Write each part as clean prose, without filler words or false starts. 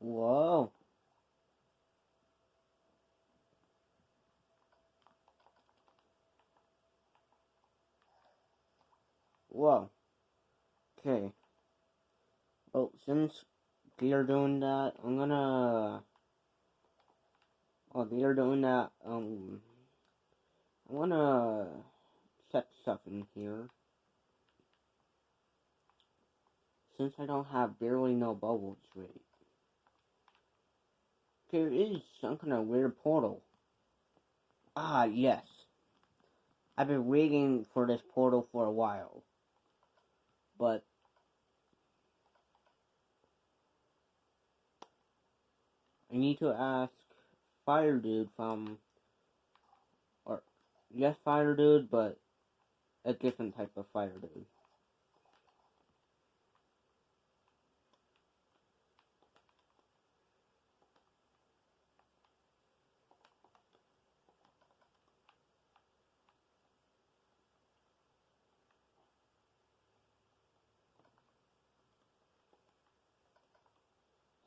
Whoa. Whoa. Okay. Well, since they're doing that, I'm gonna... Oh, they're doing that, I'm gonna set stuff in here. Since I don't have barely no bubbles, right? There is some kind of weird portal. Ah, yes. I've been waiting for this portal for a while. But I need to ask Fire Dude from... Or, yes, Fire Dude, but a different type of Fire Dude.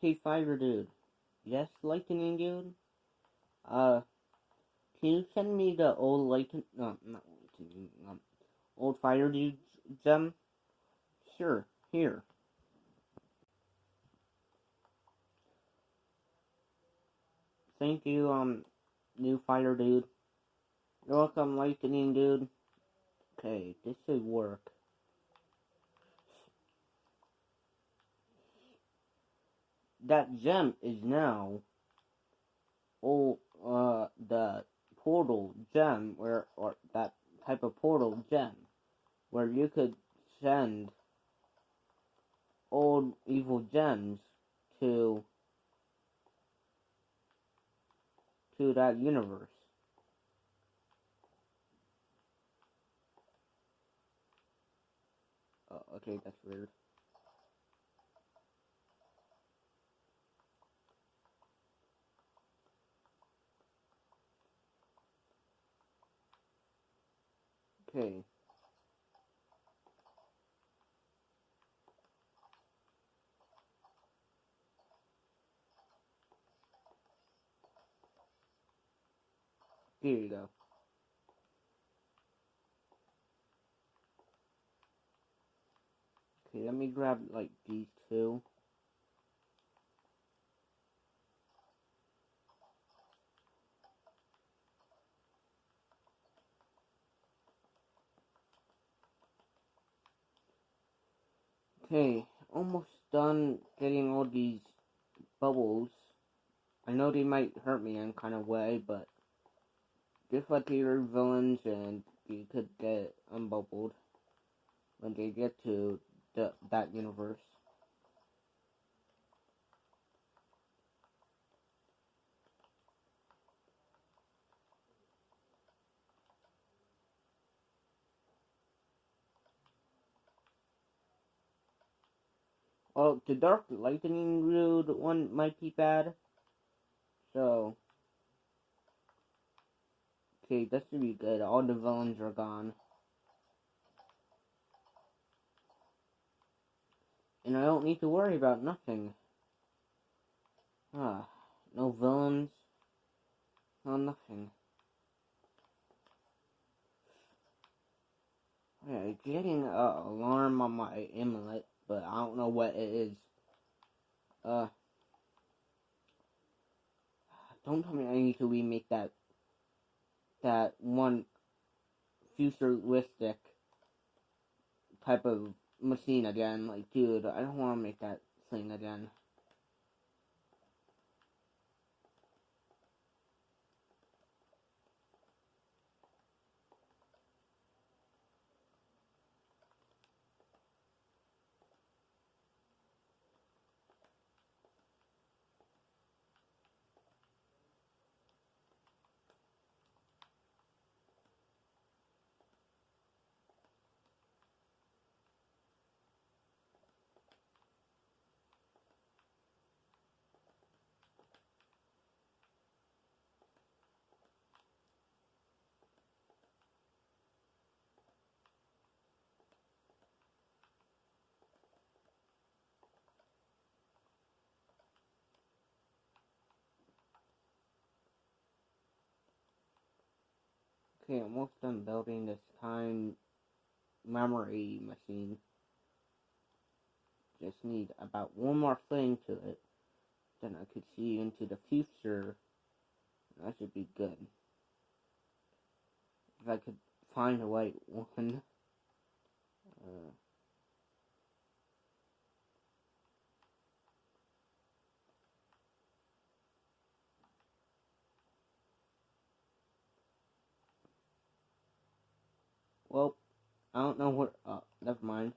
Hey, Fire Dude. Yes, Lightning Dude? Can you send me the old Lightning... No, not Lightning... old Fire Dude gem? Sure, here. Thank you, new Fire Dude. You're welcome, Lightning Dude. Okay, this should work. That gem is now... the portal gem, or that type of portal gem, where you could send old evil gems to that universe. Oh, okay, that's weird. Okay. Here you go. Okay, let me grab, like, these two. Okay, almost done getting all these bubbles. I know they might hurt me in kind of way, but just like your villains, and you could get unbubbled when they get to that universe. Well, the Dark LightningDude one might be bad. So, okay, that should be good. All the villains are gone. And I don't need to worry about nothing. Ah, no villains. No nothing. Okay, getting an alarm on my amulet, but I don't know what it is. Don't tell me I need to remake that one futuristic type of machine again. Like, dude, I don't want to make that thing again. Okay, almost done building this time memory machine. Just need about one more thing to it. Then I could see into the future. That should be good. If I could find the right one. Well, I don't know what. Never mind.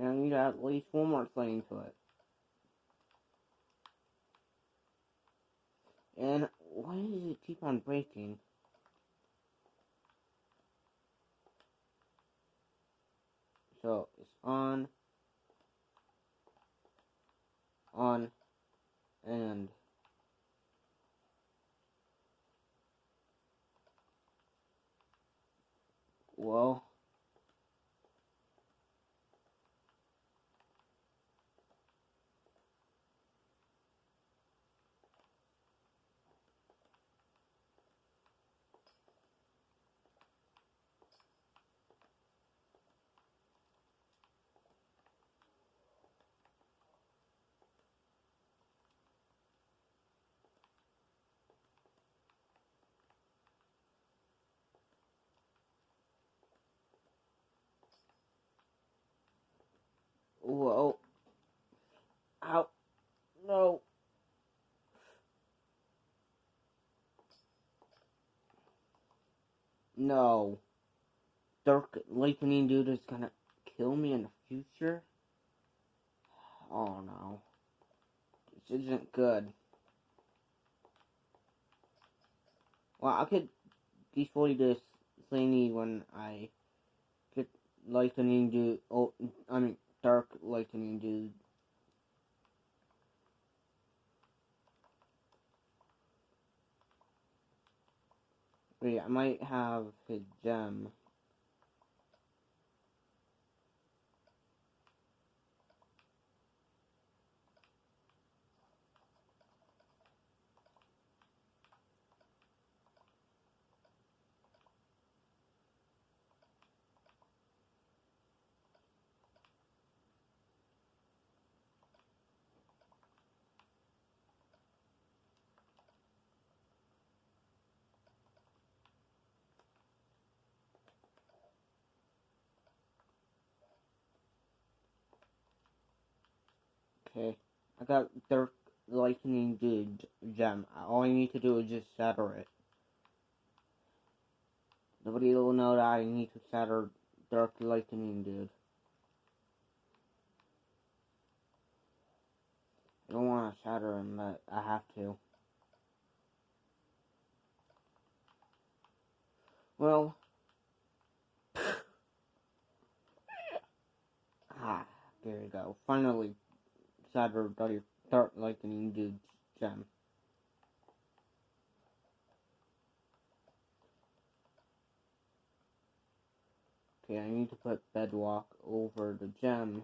I need at least one more thing to it. And why does it keep on breaking? So it's on, and well, well, ow, no, no. Dark Lightning Dude is gonna kill me in the future? Oh no. This isn't good. Well, I could destroy this thingy when I get Lightning Dude. Oh, I mean, Dark Lightning Dude. Wait, I might have his gem. Okay, I got Dark Lightning Dude gem. All I need to do is just shatter it. Nobody will know that I need to shatter Dark Lightning Dude. I don't want to shatter him, but I have to. Well, there you go. Finally, shattered Dark Lightning Dude gem. Okay, I need to put bedrock over the gem.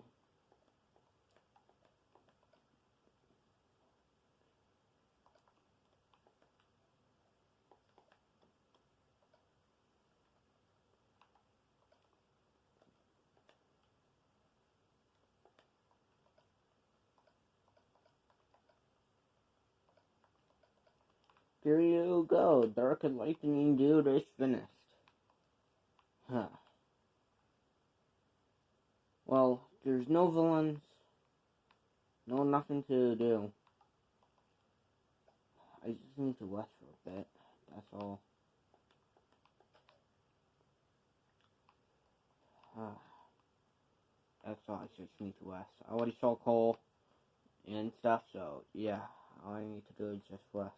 Here you go, Dark Lightning Dude is finished. Huh. Well, there's no villains, no nothing to do. I just need to rest for a bit, that's all. That's all, I just need to rest. I already saw coal and stuff, so yeah, all I need to do is just rest.